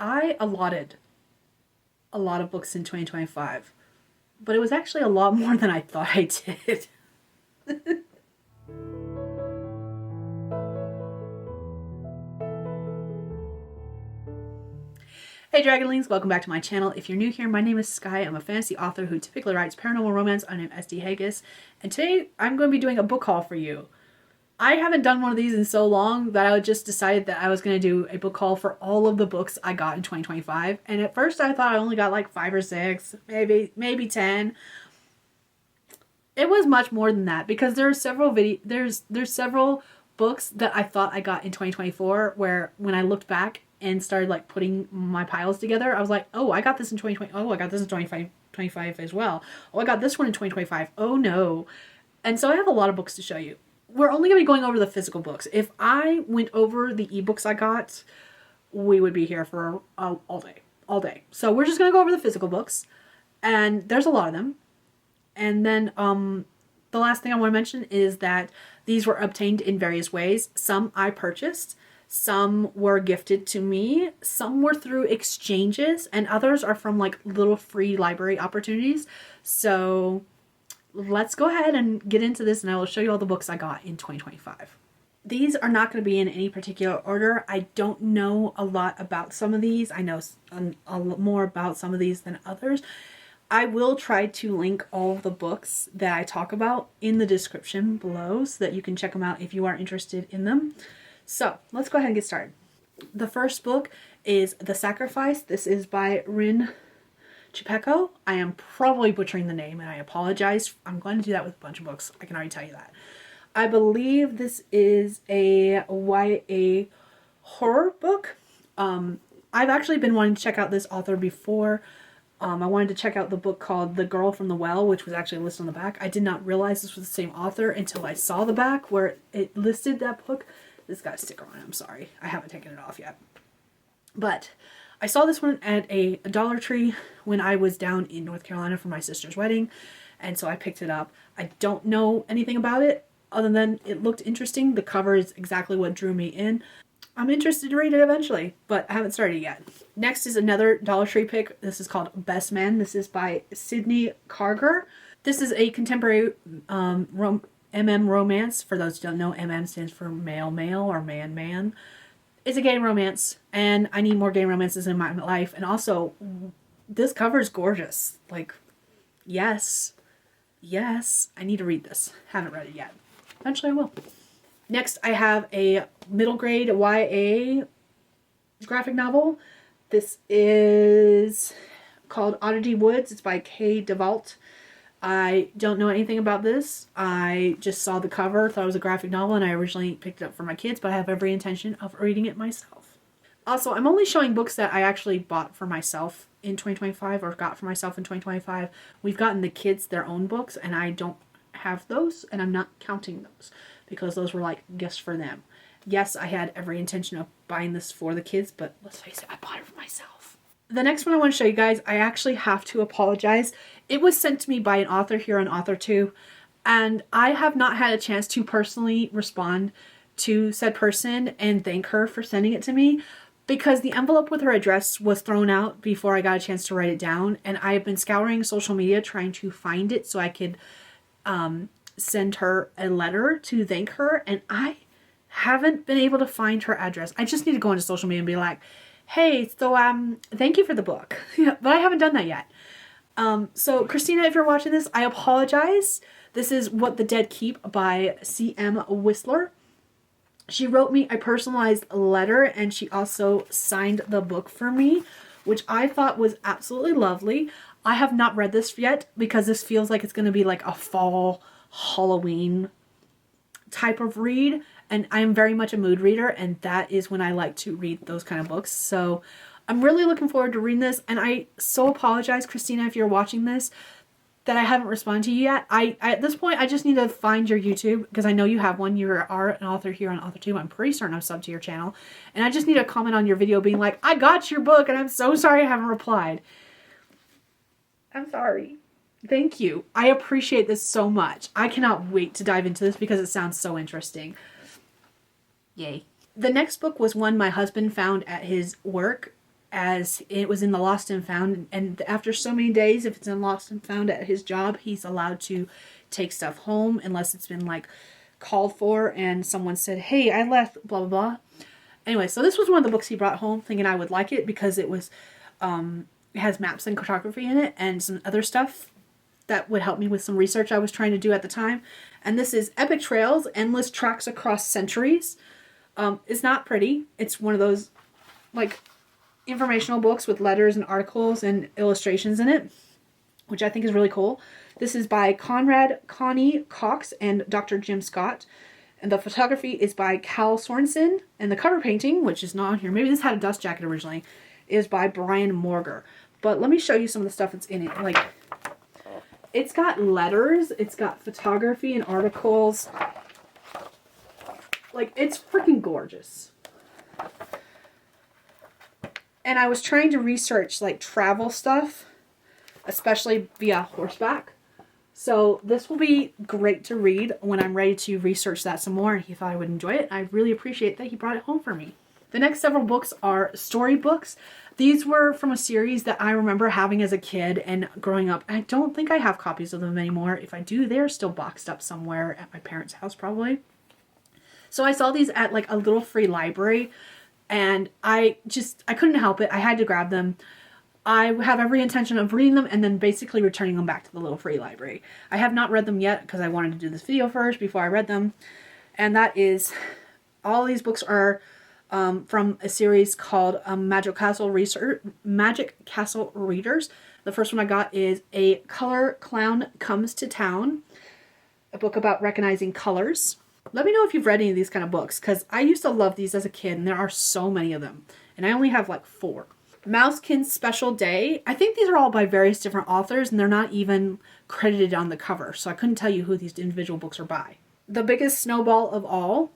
I allotted a lot of books in 2025, but it was actually a lot more than I thought I did. Hey Dragonlings, welcome back to my channel. If you're new here, my name is Skye. I'm a fantasy author who typically writes paranormal romance. I'm named SD Hegyes, and today I'm going to be doing a book haul for you. I haven't done one of these in so long that I just decided that I was going to do a book haul for all of the books I got in 2025. And at first I thought I only got like 5 or 6, maybe 10. It was much more than that because there are several there's several books that I thought I got in 2024 where when I looked back and started like putting my piles together, I was like, oh, I got this in 2020. Oh, I got this in 2025 as well. Oh, I got this one in 2025. Oh no. And so I have a lot of books to show you. We're only going to be going over the physical books. If I went over the ebooks I got, we would be here for all day. So we're just going to go over the physical books, and there's a lot of them. And then the last thing I want to mention is that these were obtained in various ways. Some I purchased, some were gifted to me, some were through exchanges, and others are from like little free library opportunities. So let's go ahead and get into this, and I will show you all the books I got in 2025. These are not going to be in any particular order. I don't know a lot about some of these. I know a lot more about some of these than others. I will try to link all of the books that I talk about in the description below so that you can check them out if you are interested in them. So let's go ahead and get started. The first book is The Sacrifice. This is by Rin Chipeko. I am probably butchering the name and I apologize. I'm going to do that with a bunch of books. I can already tell you that. I believe this is a YA horror book. I've actually been wanting to check out this author before. I wanted to check out the book called The Girl from the Well, which was actually listed on the back. I did not realize this was the same author until I saw the back where it listed that book. This got a sticker on it. I'm sorry. I haven't taken it off yet. But I saw this one at a Dollar Tree when I was down in North Carolina for my sister's wedding. And so I picked it up. I don't know anything about it other than it looked interesting. The cover is exactly what drew me in. I'm interested to read it eventually, but I haven't started yet. Next is another Dollar Tree pick. This is called Best Man. This is by Sydney Carger. This is a contemporary MM romance. For those who don't know, MM stands for male or man. It's a gay romance, and I need more gay romances in my life. And also, this cover is gorgeous. Like, yes, I need to read this. Haven't read it yet. Eventually I will. Next, I have a middle grade YA graphic novel. This is called Oddity Woods. It's by Kay DeVault. I don't know anything about this. I just saw the cover, thought it was a graphic novel, and I originally picked it up for my kids, but I have every intention of reading it myself. Also, I'm only showing books that I actually bought for myself in 2025 or got for myself in 2025. We've gotten the kids their own books, and I don't have those, and I'm not counting those because those were like gifts for them. Yes, I had every intention of buying this for the kids, but let's face it, I bought it for myself. The next one I want to show you guys, I actually have to apologize. It was sent to me by an author here on Author2, and I have not had a chance to personally respond to said person and thank her for sending it to me because the envelope with her address was thrown out before I got a chance to write it down, and I have been scouring social media trying to find it so I could send her a letter to thank her, and I haven't been able to find her address. I just need to go into social media and be like, hey, so thank you for the book. But I haven't done that yet. So Christina, if you're watching this, I apologize. This is What the Dead Keep by C.M. Whistler. She wrote me a personalized letter, and she also signed the book for me, which I thought was absolutely lovely. I have not read this yet because this feels like it's going to be like a fall Halloween type of read, and I'm very much a mood reader, and that is when I like to read those kind of books. So I'm really looking forward to reading this, and I so apologize, Christina, if you're watching this, that I haven't responded to you yet. I at this point, I just need to find your YouTube because I know you have one. You are an author here on Author2. I'm pretty certain I'm subbed to your channel, and I just need a comment on your video being like, I got your book, and I'm so sorry I haven't replied. I'm sorry. Thank you. I appreciate this so much. I cannot wait to dive into this because it sounds so interesting. Yay. The next book was one my husband found at his work as it was in the lost and found, and after so many days, if it's in lost and found at his job, he's allowed to take stuff home unless it's been like called for and someone said, hey, I left blah blah blah. Anyway, so this was one of the books he brought home thinking I would like it because it was it has maps and cartography in it and some other stuff that would help me with some research I was trying to do at the time. And this is Epic Trails, Endless Tracks Across Centuries. It's not pretty. It's one of those like informational books with letters and articles and illustrations in it, which I think is really cool. This is by Connie Cox and Dr. Jim Scott. And the photography is by Cal Sorensen. And the cover painting, which is not on here, maybe this had a dust jacket originally, is by Brian Morger. But let me show you some of the stuff that's in it. Like, it's got letters, it's got photography and articles. Like, it's freaking gorgeous. And I was trying to research like travel stuff, especially via horseback. So this will be great to read when I'm ready to research that some more. And he thought I would enjoy it. I really appreciate that he brought it home for me. The next several books are storybooks. These were from a series that I remember having as a kid and growing up. I don't think I have copies of them anymore. If I do, they're still boxed up somewhere at my parents' house probably. So I saw these at like a little free library. And I couldn't help it. I had to grab them. I have every intention of reading them and then basically returning them back to the little free library. I have not read them yet because I wanted to do this video first before I read them. And that is, all these books are from a series called Magic Castle Readers. The first one I got is A Color Clown Comes to Town, a book about recognizing colors. Let me know if you've read any of these kind of books, because I used to love these as a kid, and there are so many of them. And I only have like 4. Monster-munchkins Special Day. I think these are all by various different authors, and they're not even credited on the cover, so I couldn't tell you who these individual books are by. The Biggest Snowball of All.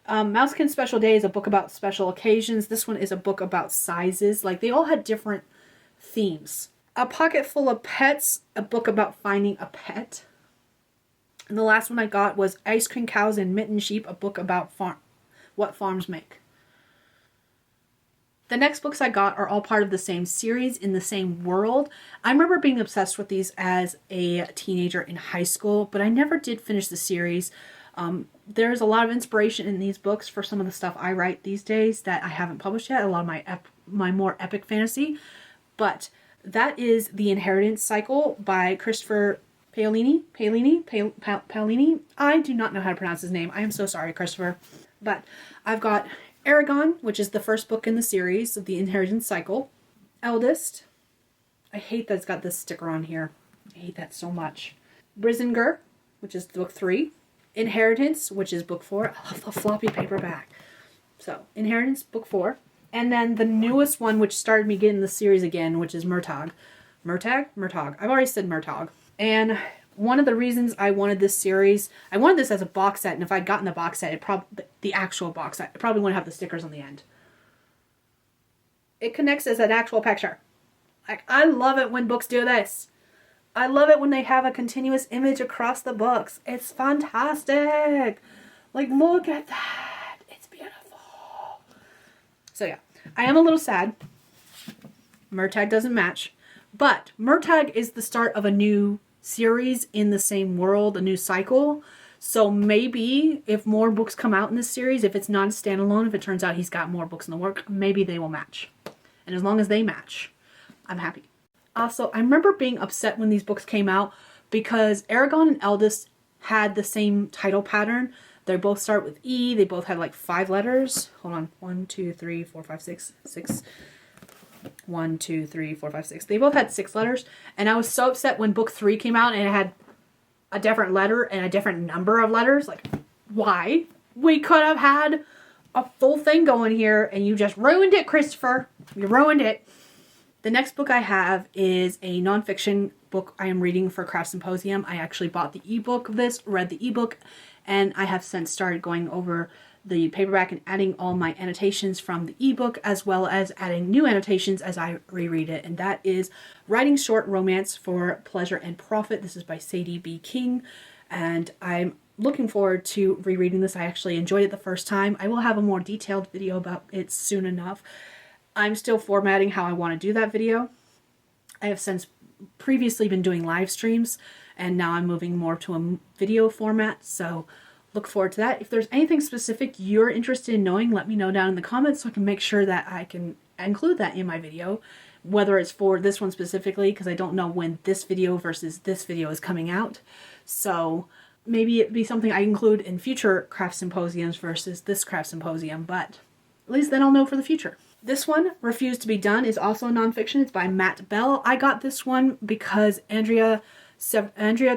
Monster-munchkins Special Day is a book about special occasions. This one is a book about sizes. Like, they all had different themes. A Pocket Full of Pets, a book about finding a pet. And the last one I got was Ice Cream Cows and Mitten Sheep, a book about what farms make. The next books I got are all part of the same series in the same world. I remember being obsessed with these as a teenager in high school, but I never did finish the series. There's a lot of inspiration in these books for some of the stuff I write these days that I haven't published yet, a lot of my more epic fantasy. But that is The Inheritance Cycle by Christopher Paolini. I do not know how to pronounce his name. I am so sorry, Christopher. But I've got Aragon, which is the first book in the series of The Inheritance Cycle. Eldest. I hate that it's got this sticker on here. I hate that so much. Brisingar, which is book 3. Inheritance, which is book 4. I love the floppy paperback. So, Inheritance, book 4. And then the newest one, which started me getting the series again, which is Murtagh. Murtagh. I've already said Murtagh. And one of the reasons I wanted this series, I wanted this as a box set, and if I'd gotten the box set, the actual box set, it probably wouldn't have the stickers on the end. It connects as an actual picture. Like, I love it when books do this. I love it when they have a continuous image across the books. It's fantastic. Like, look at that. It's beautiful. So yeah, I am a little sad. Murtagh doesn't match. But Murtagh is the start of a new series in the same world, a new cycle. So maybe if more books come out in this series, if it's not a standalone, if it turns out he's got more books in the work, maybe they will match. And as long as they match, I'm happy. Also, I remember being upset when these books came out because Aragon and Eldest had the same title pattern. They both start with E. They both had like 5 letters. Hold on. 1, 2, 3, 4, 5, 6. 1, 2, 3, 4, 5, 6. They both had 6 letters. And I was so upset when book 3 came out and it had a different letter and a different number of letters. Like, why? We could have had a full thing going here and you just ruined it, Christopher. You ruined it. The next book I have is a nonfiction book I am reading for Craft Symposium. I actually bought the ebook of this, read the ebook, and I have since started going over the paperback and adding all my annotations from the ebook, as well as adding new annotations as I reread it. And that is Writing Short Romance for Pleasure and Profit. This is by Sadie B. King, and I'm looking forward to rereading this. I actually enjoyed it the first time. I will have a more detailed video about it soon enough. I'm still formatting how I want to do that video. I have since previously been doing live streams, and now I'm moving more to a video format, so look forward to that. If there's anything specific you're interested in knowing, let me know down in the comments so I can make sure that I can include that in my video, whether it's for this one specifically, because I don't know when this video versus this video is coming out. So maybe it'd be something I include in future craft symposiums versus this craft symposium, but at least then I'll know for the future. This one, Refused to be Done, is also a nonfiction. It's by Matt Bell. I got this one because Andrea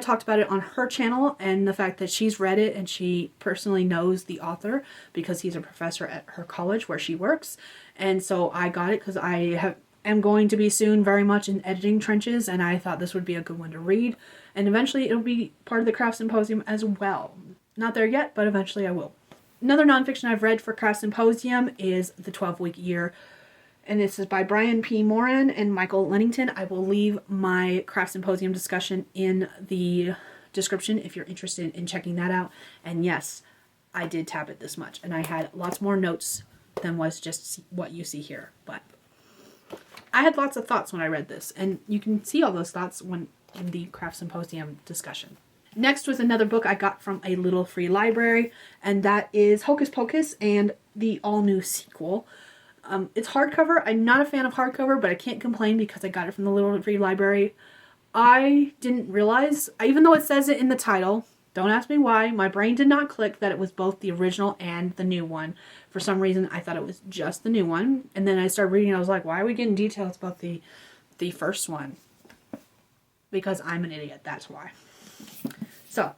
talked about it on her channel, and the fact that she's read it and she personally knows the author because he's a professor at her college where she works. And so I got it because I am going to be soon very much in editing trenches, and I thought this would be a good one to read. And eventually it'll be part of the craft symposium as well. Not there yet, but eventually I will. Another nonfiction I've read for craft symposium is The 12-Week Year, and this is by Brian P. Moran and Michael Lennington. I will leave my craft symposium discussion in the description if you're interested in checking that out. And yes, I did tab it this much, and I had lots more notes than was just what you see here. But I had lots of thoughts when I read this, and you can see all those thoughts in the craft symposium discussion. Next was another book I got from a little free library, and that is Hocus Pocus and the all-new sequel. It's hardcover. I'm not a fan of hardcover, but I can't complain because I got it from the little free library. I didn't realize, even though it says it in the title, don't ask me why, my brain did not click that it was both the original and the new one. For some reason, I thought it was just the new one, and then I started reading and I was like, why are we getting details about the first one? Because I'm an idiot, that's why. So,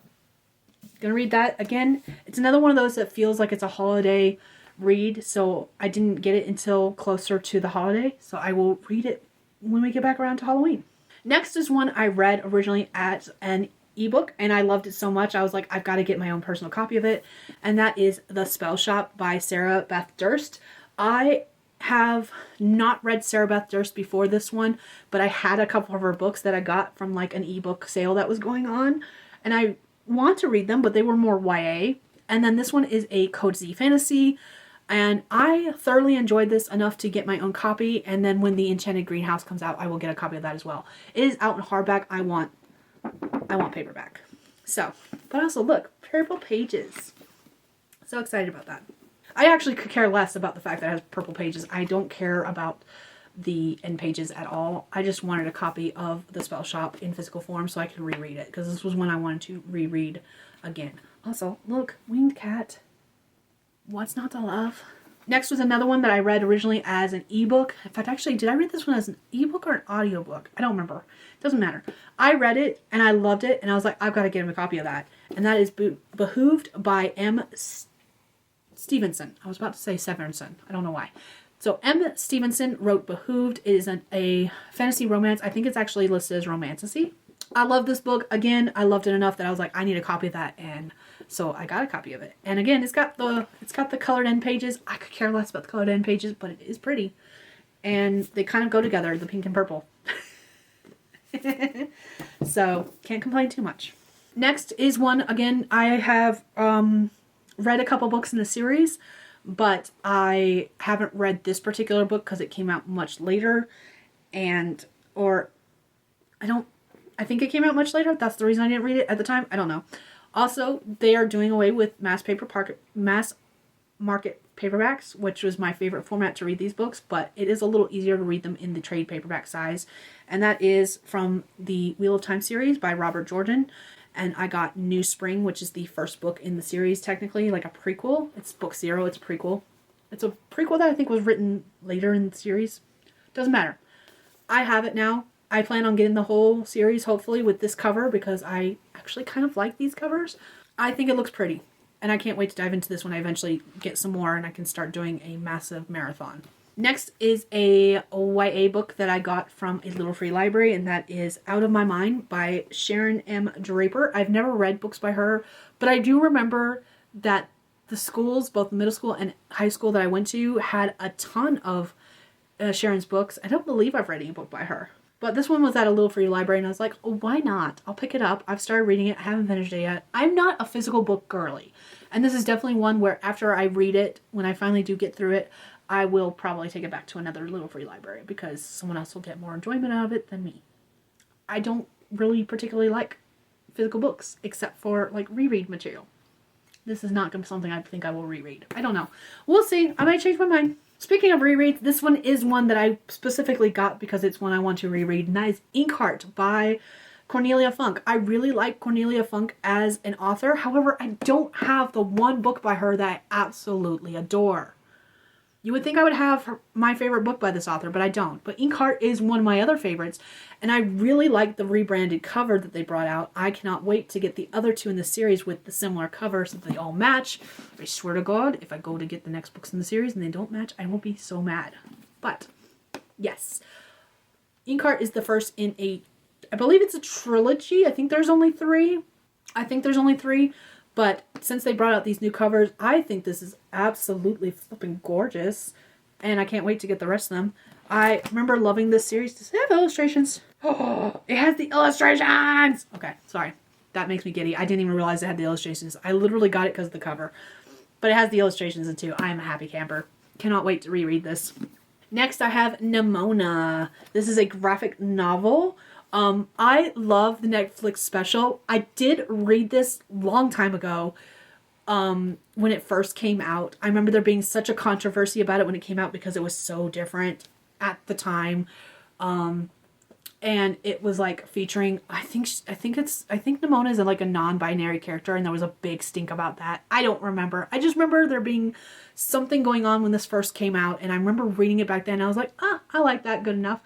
gonna read that again. It's another one of those that feels like it's a holiday read, so I didn't get it until closer to the holiday, so I will read it when we get back around to Halloween. Next is one I read originally as an ebook, and I loved it so much I was like, I've got to get my own personal copy of it, and that is The Spell Shop by Sarah Beth Durst. I have not read Sarah Beth Durst before this one, but I had a couple of her books that I got from like an ebook sale that was going on, and I want to read them, but they were more YA. And then this one is a Code Z fantasy, and I thoroughly enjoyed this enough to get my own copy, and then when the Enchanted Greenhouse comes out, I will get a copy of that as well. It is out in hardback. I want paperback. So, but also look, purple pages. So excited about that. I actually could care less about the fact that it has purple pages. I don't care about the end pages at all. I just wanted a copy of The Spell Shop in physical form so I could reread it, because this was one I wanted to reread again. Also, look, winged cat. What's not to love? Next was another one that I read originally as an ebook. In fact, actually, did I read this one as an ebook or an audiobook? I don't remember. Doesn't matter. I read it and I loved it, and I was like, I've got to get him a copy of that. And that is Behooved by M. Stevenson. I was about to say Severnson. I don't know why. So M. Stevenson wrote Behooved. It is a fantasy romance. I think it's actually listed as romantasy. I love this book. Again, I loved it enough that I was like, I need a copy of that, and so I got a copy of it. And again, it's got the colored end pages. I could care less about the colored end pages, but it is pretty. And they kind of go together, the pink and purple. So, can't complain too much. Next is one, again, I have read a couple books in the series, but I haven't read this particular book because it came out much later, I think it came out much later. That's the reason I didn't read it at the time. I don't know. Also, they are doing away with mass market paperbacks, which was my favorite format to read these books, but it is a little easier to read them in the trade paperback size. And that is from the Wheel of Time series by Robert Jordan. And I got New Spring, which is the first book in the series, technically, like a prequel. It's book 0, it's a prequel. It's a prequel that I think was written later in the series. Doesn't matter. I have it now. I plan on getting the whole series, hopefully, with this cover, because I actually kind of like these covers. I think it looks pretty, and I can't wait to dive into this when I eventually get some more and I can start doing a massive marathon. Next is a YA book that I got from a little free library, and that is Out of My Mind by Sharon M. Draper. I've never read books by her, but I do remember that the schools, both middle school and high school that I went to, had a ton of Sharon's books. I don't believe I've read any book by her. But this one was at a little free library, and I was like, oh, why not? I'll pick it up. I've started reading it. I haven't finished it yet. I'm not a physical book girly. And this is definitely one where after I read it, when I finally do get through it, I will probably take it back to another little free library because someone else will get more enjoyment out of it than me. I don't really particularly like physical books except for like reread material. This is not going to be something I think I will reread. I don't know. We'll see. I might change my mind. Speaking of rereads, this one is one that I specifically got because it's one I want to reread, and that is Inkheart by Cornelia Funk. I really like Cornelia Funk as an author. However, I don't have the one book by her that I absolutely adore. You would think I would have my favorite book by this author, but I don't. But Inkheart is one of my other favorites, and I really like the rebranded cover that they brought out. I cannot wait to get the other two in the series with the similar cover so that they all match. I swear to God, if I go to get the next books in the series and they don't match, I will be so mad. But, yes. Inkheart is the first in I believe it's a trilogy. I think there's only three. But since they brought out these new covers, I think this is absolutely flipping gorgeous. And I can't wait to get the rest of them. I remember loving this series. Does it have illustrations? Oh, it has the illustrations! Okay, sorry. That makes me giddy. I didn't even realize it had the illustrations. I literally got it because of the cover. But it has the illustrations in too. I'm a happy camper. Cannot wait to reread this. Next, I have Nimona. This is a graphic novel. I love the Netflix special. I did read this long time ago when it first came out. I remember there being such a controversy about it when it came out because it was so different at the time. And it was like featuring, I think Nimona is like a non-binary character, and there was a big stink about that. I don't remember. I just remember there being something going on when this first came out, and I remember reading it back then, and I was like, I like that, good enough.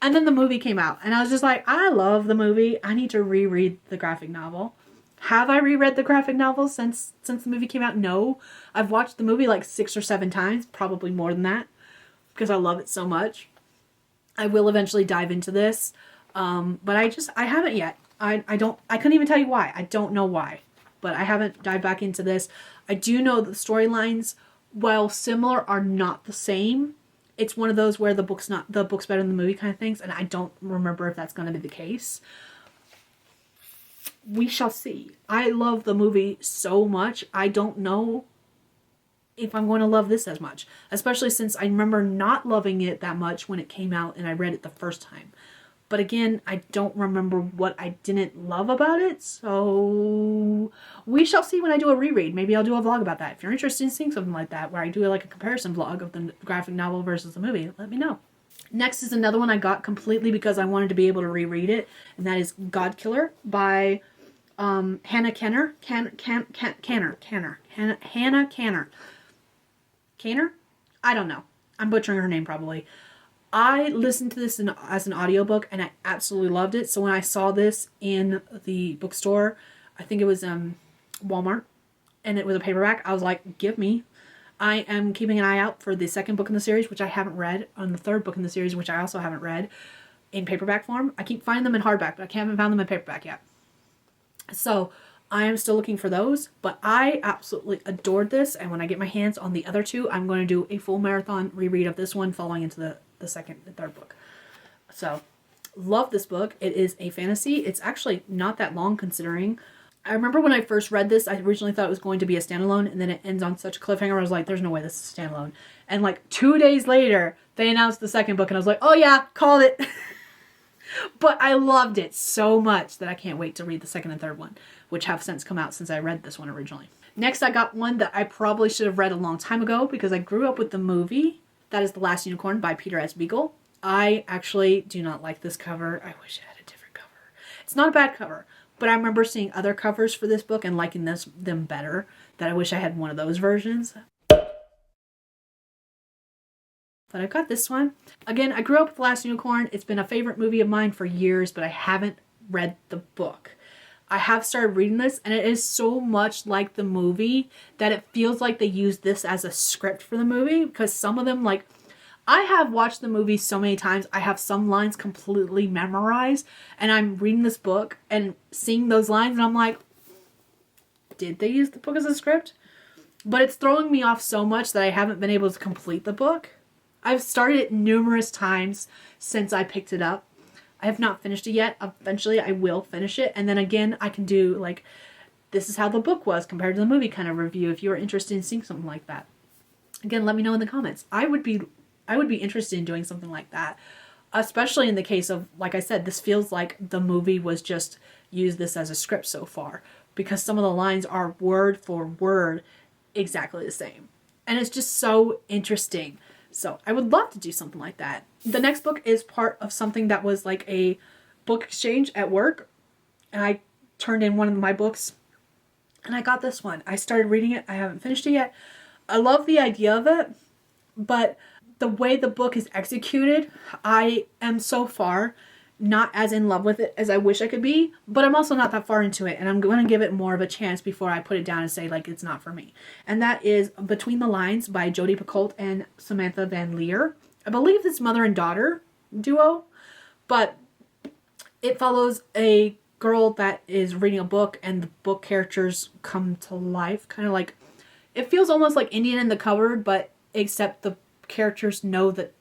And then the movie came out, and I was just like, I love the movie. I need to reread the graphic novel. Have I reread the graphic novel since the movie came out? No. I've watched the movie like 6 or 7 times, probably more than that, because I love it so much. I will eventually dive into this, but I haven't yet. I couldn't even tell you why. I don't know why, but I haven't dived back into this. I do know the storylines, while similar, are not the same. It's one of those where the book's better than the movie kind of things, and I don't remember if that's going to be the case. We shall see. I love the movie so much. I don't know if I'm going to love this as much, especially since I remember not loving it that much when it came out and I read it the first time. But again, I don't remember what I didn't love about it, so we shall see when I do a reread. Maybe I'll do a vlog about that. If you're interested in seeing something like that, where I do like a comparison vlog of the graphic novel versus the movie, let me know. Next is another one I got completely because I wanted to be able to reread it, and that is God Killer by Hannah Kanner. Hannah Kanner. Kanner? I don't know. I'm butchering her name probably. I listened to this as an audiobook, and I absolutely loved it. So when I saw this in the bookstore, I think it was Walmart, and it was a paperback, I was like, give me. I am keeping an eye out for the second book in the series, which I haven't read, and the third book in the series, which I also haven't read, in paperback form. I keep finding them in hardback, but I haven't found them in paperback yet. So I am still looking for those, but I absolutely adored this, and when I get my hands on the other two, I'm going to do a full marathon reread of this one, following into the second and third book. So, love this book. It is a fantasy. It's actually not that long considering. I remember when I first read this, I originally thought it was going to be a standalone, and then it ends on such a cliffhanger. I was like, there's no way this is a standalone. And like 2 days later, they announced the second book, and I was like, oh yeah, called it. But I loved it so much that I can't wait to read the second and third one, which have since come out since I read this one originally. Next, I got one that I probably should have read a long time ago because I grew up with the movie. That is The Last Unicorn by Peter S. Beagle. I actually do not like this cover. I wish it had a different cover. It's not a bad cover, but I remember seeing other covers for this book and liking them better, that I wish I had one of those versions. But I got this one. Again, I grew up with The Last Unicorn. It's been a favorite movie of mine for years, but I haven't read the book. I have started reading this, and it is so much like the movie that it feels like they used this as a script for the movie, because some of them, like, I have watched the movie so many times, I have some lines completely memorized, and I'm reading this book and seeing those lines, and I'm like, did they use the book as a script? But it's throwing me off so much that I haven't been able to complete the book. I've started it numerous times since I picked it up. I have not finished it yet. Eventually I will finish it. And then again, I can do like, this is how the book was compared to the movie kind of review if you are interested in seeing something like that. again, let me know in the comments. I would be interested in doing something like that, especially in the case of, like I said, this feels like the movie was just used this as a script so far, because some of the lines are word for word exactly the same. And it's just so interesting. So I would love to do something like that. The next book is part of something that was like a book exchange at work. And I turned in one of my books and I got this one. I started reading it. I haven't finished it yet. I love the idea of it, but the way the book is executed, I am so far not as in love with it as I wish I could be, but I'm also not that far into it, and I'm going to give it more of a chance before I put it down and say, like, it's not for me. And that is Between the Lines by Jodi Picoult and Samantha Van Leer. I believe it's mother and daughter duo, but it follows a girl that is reading a book, and the book characters come to life, kind of like, it feels almost like Indian in the Cupboard, but except the characters know that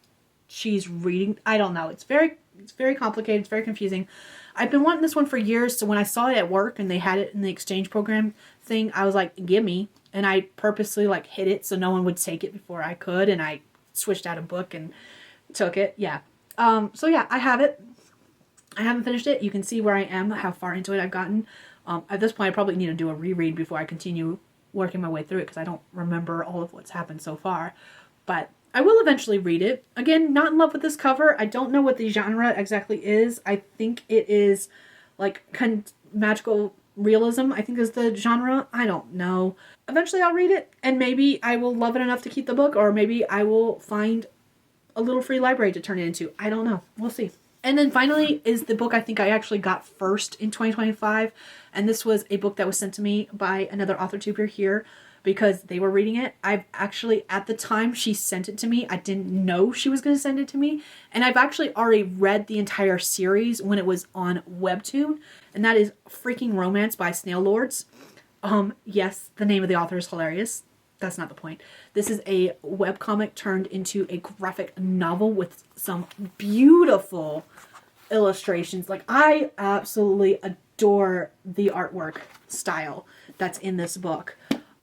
she's reading. I don't know. It's very complicated. It's very confusing. I've been wanting this one for years, so when I saw it at work and they had it in the exchange program thing, I was like, gimme. And I purposely like hid it so no one would take it before I could, and I switched out a book and took it. Yeah. So yeah, I have it. I haven't finished it. You can see where I am, how far into it I've gotten. At this point, I probably need to do a reread before I continue working my way through it, because I don't remember all of what's happened so far. But I will eventually read it. Again, not in love with this cover. I don't know what the genre exactly is. I think it is like magical realism, I think is the genre. I don't know. Eventually I'll read it, and maybe I will love it enough to keep the book, or maybe I will find a little free library to turn it into. I don't know. We'll see. And then finally is the book I think I actually got first in 2025. And this was a book that was sent to me by another author tuber here, because they were reading it. I've actually, at the time she sent it to me, I didn't know she was going to send it to me. And I've actually already read the entire series when it was on Webtoon. And that is Freaking Romance by Snail Lords. Yes, the name of the author is hilarious. That's not the point. This is a webcomic turned into a graphic novel with some beautiful illustrations. Like, I absolutely adore the artwork style that's in this book.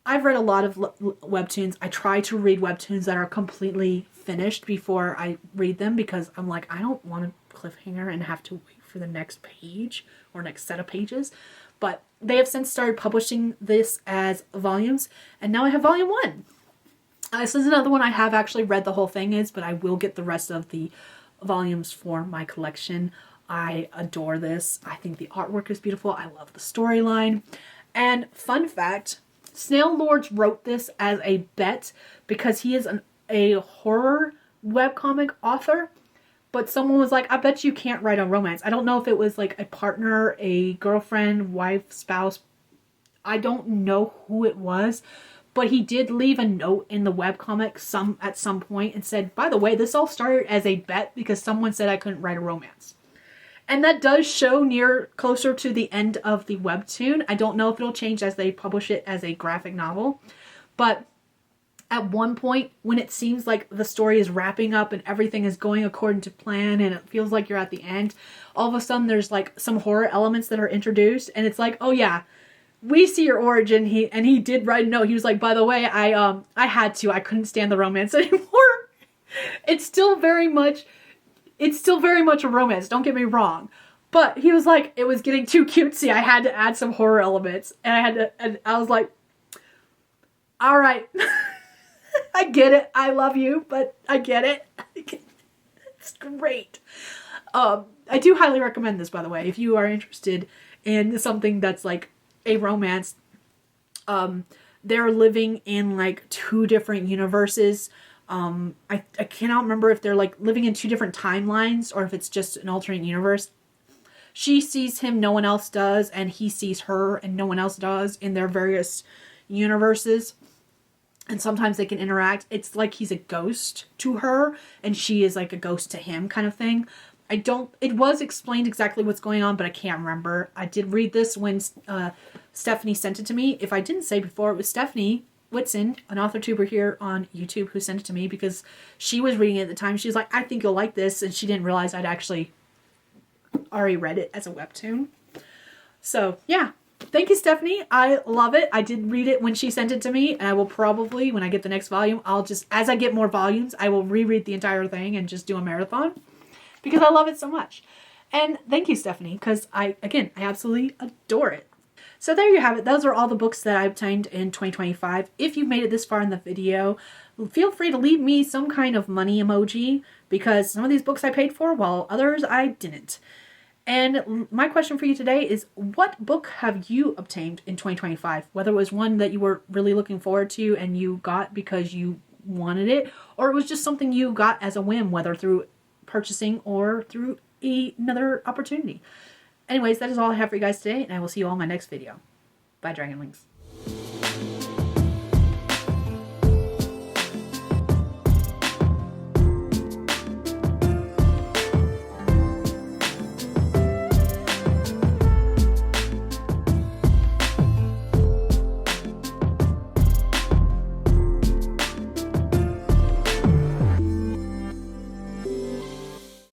I've read a lot of webtoons. I try to read webtoons that are completely finished before I read them, because I'm like, I don't want a cliffhanger and have to wait for the next page or next set of pages. But they have since started publishing this as volumes, and now I have volume 1. This is another one I have actually read the whole thing but I will get the rest of the volumes for my collection. I adore this. I think the artwork is beautiful. I love the storyline. And fun fact, Snail Lords wrote this as a bet because he is a horror webcomic author. But someone was like, I bet you can't write a romance. I don't know if it was like a partner, a girlfriend, wife, spouse. I don't know who it was. But he did leave a note in the webcomic at some point and said, by the way, this all started as a bet because someone said I couldn't write a romance. And that does show closer to the end of the webtoon. I don't know if it'll change as they publish it as a graphic novel. But at one point, when it seems like the story is wrapping up and everything is going according to plan and it feels like you're at the end, all of a sudden there's like some horror elements that are introduced, and it's like, oh yeah, we see your origin. He did write a note. He was like, by the way, I had to. I couldn't stand the romance anymore. It's still very much a romance, don't get me wrong. But he was like, it was getting too cutesy. I had to add some horror elements. And I was like, all right. I get it. I love you, but I get it. It's great. I do highly recommend this, by the way, if you are interested in something that's like a romance. They're living in like 2 different universes. I cannot remember if they're like living in 2 different timelines or if it's just an alternate universe. She sees him, no one else does, and he sees her and no one else does in their various universes. And sometimes they can interact. It's like he's a ghost to her and she is like a ghost to him kind of thing. It was explained exactly what's going on, but I can't remember. I did read this when Stephanie sent it to me. If I didn't say before, it was Stephanie Whitson, an author tuber here on YouTube, who sent it to me because she was reading it at the time. She was like, I think you'll like this. And she didn't realize I'd actually already read it as a webtoon. So yeah, Thank you, Stephanie. I love it. I did read it when she sent it to me, and I will probably, when I get the next volume, I'll just, as I get more volumes, I will reread the entire thing and just do a marathon because I love it so much. And thank you, Stephanie, because I absolutely adore it. So there you have it. Those are all the books that I obtained in 2025. If you've made it this far in the video, feel free to leave me some kind of money emoji because some of these books I paid for, while others I didn't. And my question for you today is, what book have you obtained in 2025? Whether it was one that you were really looking forward to and you got because you wanted it, or it was just something you got as a whim, whether through purchasing or through another opportunity. Anyways, that is all I have for you guys today, and I will see you all in my next video. Bye, Dragonlings.